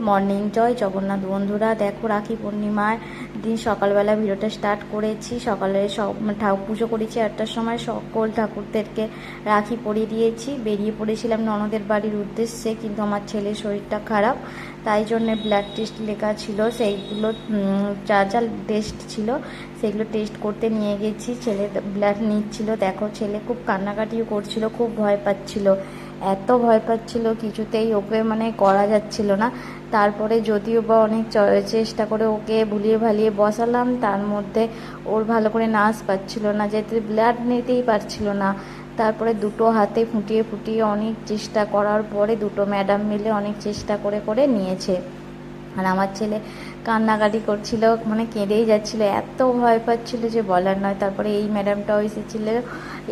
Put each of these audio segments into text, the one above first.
Morning, জয় জগন্নাথ বন্ধুরা। দেখো, রাখি পূর্ণিমার দিন সকালবেলা ভিডিওটা স্টার্ট করেছি। সকালে সব ঠাকুর পুজো করেছি 8টার সময়। সকল ঠাকুরদেরকে রাখি পরিয়ে দিয়েছি। বেরিয়ে পড়েছিলাম ননদের বাড়ির উদ্দেশ্যে, কিন্তু আমার ছেলের শরীরটা খারাপ, তাই জন্যে ব্লাড টেস্ট লেখা ছিল, সেইগুলো যা যা টেস্ট ছিল সেগুলো টেস্ট করতে নিয়ে গেছি। ছেলে ব্লাড নিচ্ছিল। দেখো, ছেলে খুব কান্নাকাটিও করছিল, খুব ভয় পাচ্ছিল, এত ভয় পাচ্ছিল, কিছুতেই ওকে করা যাচ্ছিল না। তারপরে যদিও বা অনেক চেষ্টা করে ওকে ভুলিয়ে ভালিয়ে বসালাম, তার মধ্যে ওর ভালো করে নার্স পাচ্ছিল না, যেতে ব্লাড নিতেই পারছিল না। তারপরে দুটো হাতে ফুটিয়ে ফুটিয়ে অনেক চেষ্টা করার পরে দুটো ম্যাডাম মিলে অনেক চেষ্টা করে করে নিয়েছে। আর আমার ছেলে কান্নাকাটি করছিল, কেঁদেই যাচ্ছিল, এত ভয় পাচ্ছিল যে বলার নয়। তারপরে এই ম্যাডামটাও এসেছিল,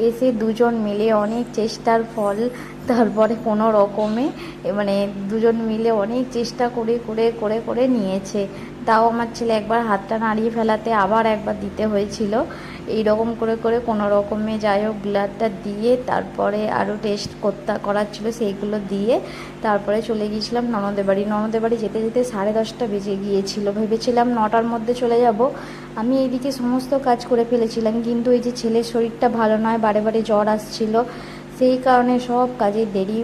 এসে দুজন মিলে অনেক চেষ্টার ফল তারপরে কোনো রকমে দুজন মিলে অনেক চেষ্টা করে করে করে করে নিয়েছে। তাও আমার ছেলে একবার হাতটা নাড়িয়ে ফেলাতে আবার একবার দিতে হয়েছিল। এই রকম করে করে কোনো রকমে যাই হোক ব্লাডটা দিয়ে তারপরে আরও টেস্ট করার ছিল, সেইগুলো দিয়ে তারপরে চলে গিয়েছিলাম ননদের বাড়ি। ননদের বাড়ি যেতে যেতে 10:30 বেজে গিয়েছিল। ভেবেছিলাম 9টার মধ্যে চলে যাব। আমি এইদিকে সমস্ত কাজ করে ফেলেছিলাম, কিন্তু এই যে ছেলের শরীরটা ভালো নয়, বারে বারে জ্বর আসছিল, সেই কারণে সব কাজে দেরি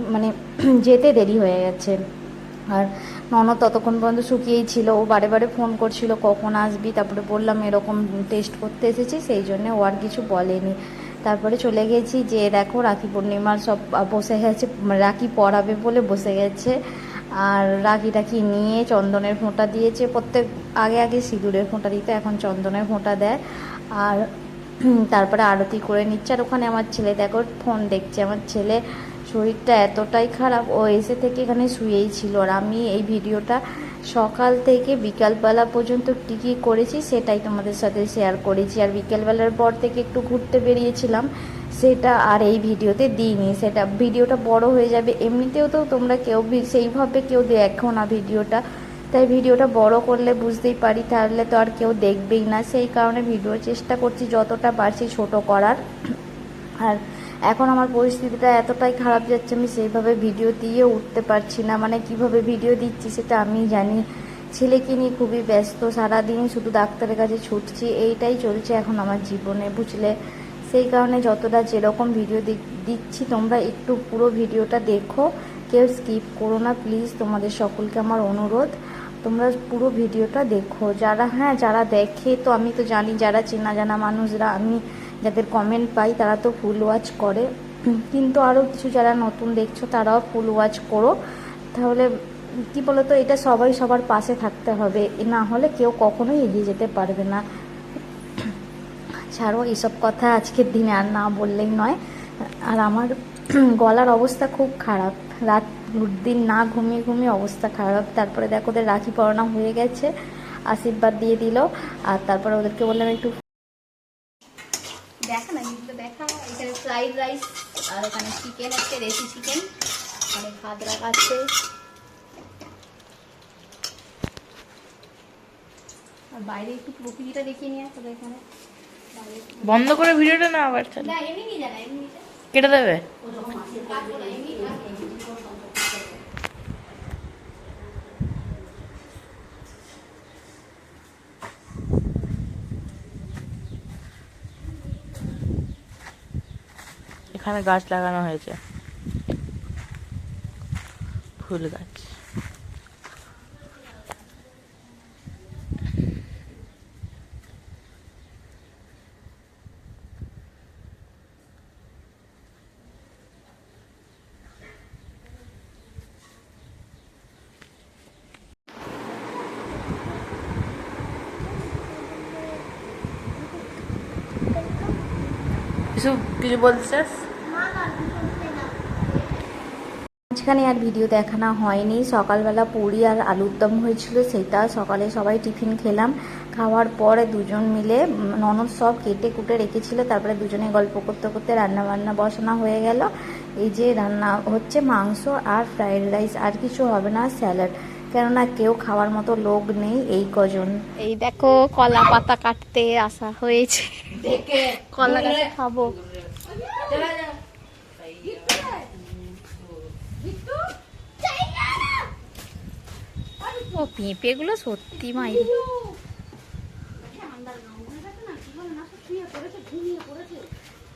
যেতে দেরি হয়ে গেছে। আর ননদ ততক্ষণ পর্যন্ত শুকিয়েই ছিল, ও বারে বারে ফোন করছিল কখন আসবি। তারপরে বললাম এরকম টেস্ট করতে এসেছি, সেই জন্যে ও আর কিছু বলেনি। তারপরে চলে গেছি। যে দেখো, রাখি পূর্ণিমার সব বসে গেছে, রাখি পরাবে বলে বসে গেছে। আর রাখি টাখি নিয়ে চন্দনের ফোঁটা দিয়েছে। প্রত্যেক আগে আগে সিঁদুরের ফোঁটা দিতে, এখন চন্দনের ফোঁটা দেয়। আর তারপরে আরতি করে নিচ্ছে। আর ওখানে আমার ছেলে দেখো ফোন দেখছে। আমার ছেলে শরীরটা এতটাই খারাপ, ও এসে থেকে এখানে শুয়েই ছিল। আর আমি এই ভিডিওটা সকাল থেকে বিকালবেলা পর্যন্ত কী কী করেছি সেটাই তোমাদের সাথে শেয়ার করেছি। আর বিকেলবেলার পর থেকে একটু ঘুরতে বেরিয়েছিলাম, সেটা আর এই ভিডিওতে দিইনি। সেটা ভিডিওটা বড় হয়ে যাবে, এমনিতেও তো তোমরা কেউ সেইভাবে কেউ দেখো না ভিডিওটা, তাই ভিডিওটা বড় করলে বুঝতেই পারি, তাহলে তো আর কেউ দেখবেই না। সেই কারণে ভিডিওর চেষ্টা করছি যতটা পারছি ছোট করার। আর এখন আমার পরিস্থিতিটা এতটাই খারাপ যাচ্ছে, আমি সেইভাবে ভিডিও দিয়ে উঠতে পারছি না। কিভাবে ভিডিও দিচ্ছি সেটা আমি জানি। ছেলেকে নিয়ে খুবই ব্যস্ত, সারাদিন শুধু ডাক্তারের কাছে ছুটছি, এইটাই চলছে এখন আমার জীবনে, বুঝলে। সেই কারণে যতটা যেরকম ভিডিও দিচ্ছি তোমরা একটু পুরো ভিডিওটা দেখো, কেউ স্কিপ করো না প্লিজ। তোমাদের সকলকে আমার অনুরোধ, তোমরা পুরো ভিডিওটা দেখো। যারা দেখে তো আমি তো জানি, যারা চেনা জানা মানুষরা, আমি যাদের কমেন্ট পাই তারা তো ফুল ওয়াচ করে, কিন্তু আরও কিছু যারা নতুন দেখছো তারাও ফুল ওয়াচ করো। তাহলে কি বলো তো, এটা সবাই সবার পাশে থাকতে হবে, না হলে কেউ কখনোই এগিয়ে যেতে পারবে না। ছাড়ো এইসব কথা, আজকের দিনে আর না বললেই নয়। আর আমার গলার অবস্থা খুব খারাপ, রাত দিন না ঘুমিয়ে ঘুমিয়ে অবস্থা খারাপ। তারপরে দেখো ওদের রাখি পরানো হয়ে গেছে, আশীর্বাদ দিয়ে দিল। আর তারপরে ওদেরকে বললাম একটু দেখা না, কিন্তু দেখা এখানে ফ্রাইড রাইস, আর ওখানে চিকেন আছে, দেশি চিকেন, মানে ভাত রাখা আছে। আর বাইরে একটু প্রকৃতিটা দেখিয়ে নিয়ে আসো এখানে। বন্ধ করে ভিডিওটা না আবার না এমনি জানা, এমনি কেটে দেবে। এখানে গাছ লাগানো হয়েছে, ফুল গাছ। কিছু বলছিস? মাঝখানে আর ভিডিও দেখানো হয়নি। সকালবেলা পুরি আর আলুর দম হয়েছিল, সেটা সকালে সবাই টিফিন খেলাম। খাওয়ার পরে দুজন মিলে ননদ সব কেটে কুটে রেখেছিল, তারপরে দুজনে গল্প করতে করতে রান্না বান্না বসানো হয়ে গেল। এই যে রান্না হচ্ছে মাংস আর ফ্রাইড রাইস, আর কিছু হবে না, স্যালাড, কেননা কেউ খাওয়ার মতো লোক নেই এই কজন। এই দেখো কলা পাতা কাটতে আসা হয়েছে, কলা গাছে খাবো। ও পেঁপেগুলো সত্যি মাইরি।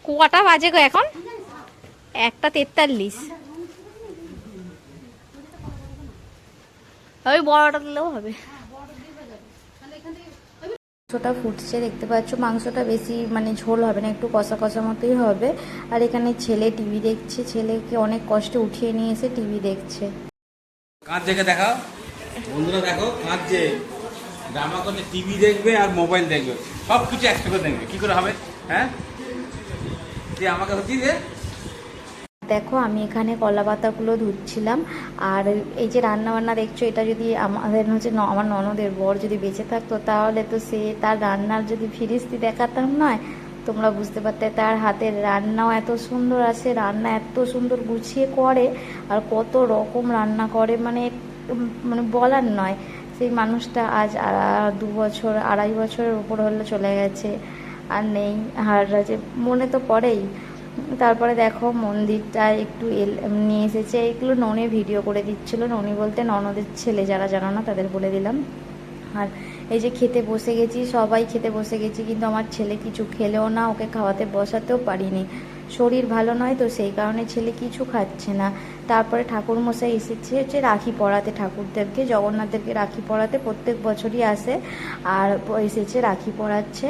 কটা বাজে গো এখন? 1:43। ওই বড়টা দিলেও হবে। মাংসটা ফুটছে দেখতে পাচ্ছ, মাংসটা বেশি মানে ঝোল হবে না, একটু কষা কষা মতোই হবে। আর এখানে ছেলে টিভি দেখছে, ছেলেকে অনেক কষ্টে উঠিয়ে নিয়ে এসে টিভি দেখছে। কাঁধ জেগে দেখাও বন্ধুরা, দেখো কাঁধ যে ড্রামা করলে টিভি দেখবে আর মোবাইল দেখবে, সব কিছু একসাথে দেখবে, কি করে হবে? হ্যাঁ, তুই আমাকে হচ্ছি যে দেখো আমি এখানে কলা পাতাগুলো ধুচ্ছিলাম। আর এই যে রান্না বান্না দেখছো, এটা যদি আমাদের হচ্ছে আমার ননদের বর যদি বেঁচে থাকতো, তাহলে তো সে তার রান্নার যদি ফিরিস্তি দেখাতাম নয়, তোমরা বুঝতে পারতে। তার হাতের রান্নাও এত সুন্দর আসে, রান্না এত সুন্দর গুছিয়ে করে, আর কত রকম রান্না করে, মানে মানে বলার নয়। সেই মানুষটা আজ 2 বছর 2.5 বছরের উপর হলো চলে গেছে, আর নেই। আর যে মনে তো পড়েই। তারপরে দেখো মন্দিরটা একটু নিয়ে এসেছে, এগুলো ননি ভিডিও করে দিচ্ছিল। ননি বলতে ননদের ছেলে, যারা জানো না তাদের বলে দিলাম। আর এই যে খেতে বসে গেছি, সবাই খেতে বসে গেছি, কিন্তু আমার ছেলে কিছু খেলেও না, ওকে খাওয়াতে বসাতেও পারিনি, শরীর ভালো নয় তো, সেই কারণে ছেলে কিছু খাচ্ছে না। তারপরে ঠাকুরমশাই এসেছে হচ্ছে রাখি পরাতে, ঠাকুরদেরকে জগন্নাথদেরকে রাখি পরাতে প্রত্যেক বছরই আসে, আর এসেছে রাখি পরাচ্ছে।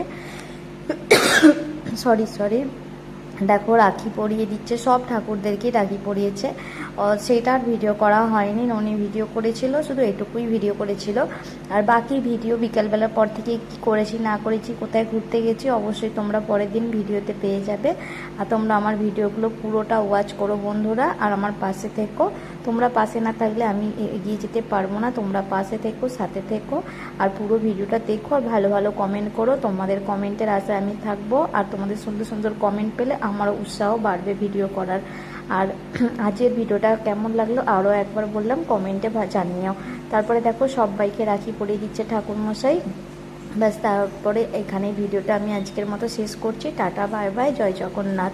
সরি, দেখো রাখি পরিয়ে দিচ্ছে, সব ঠাকুরদেরকেই রাখি পরিয়েছে। সেটার ভিডিও করা হয়নি, ননি ভিডিও করেছিল, শুধু এটুকুই ভিডিও করেছিল। আর বাকি ভিডিও বিকালবেলার পর থেকে কী করেছি না করেছি, কোথায় ঘুরতে গেছি, অবশ্যই তোমরা পরের দিন ভিডিওতে পেয়ে যাবে। আর তোমরা আমার ভিডিওগুলো পুরোটা ওয়াচ করো বন্ধুরা, আর আমার পাশে থেকো। তোমরা পাশে না থাকলে আমি এগিয়ে যেতে পারবো না, তোমরা পাশে থেকো, সাথে থেকো, আর পুরো ভিডিওটা দেখো, আর ভালো ভালো কমেন্ট করো। তোমাদের কমেন্টের আশায় আমি থাকবো, আর তোমাদের সুন্দর সুন্দর কমেন্ট পেলে আমার উৎসাহ বাড়বে ভিডিও করার। আর আজকের ভিডিওটা কেমন লাগলো আরও একবার বললাম কমেন্টে জানিও। তারপরে দেখো সবাইকে রাখি পরিয়ে দিচ্ছে ঠাকুরমশাই। ব্যাস, তারপরে এখানে ভিডিওটা আমি আজকের মতো শেষ করছি। টাটা, বাই বাই, জয় জগন্নাথ।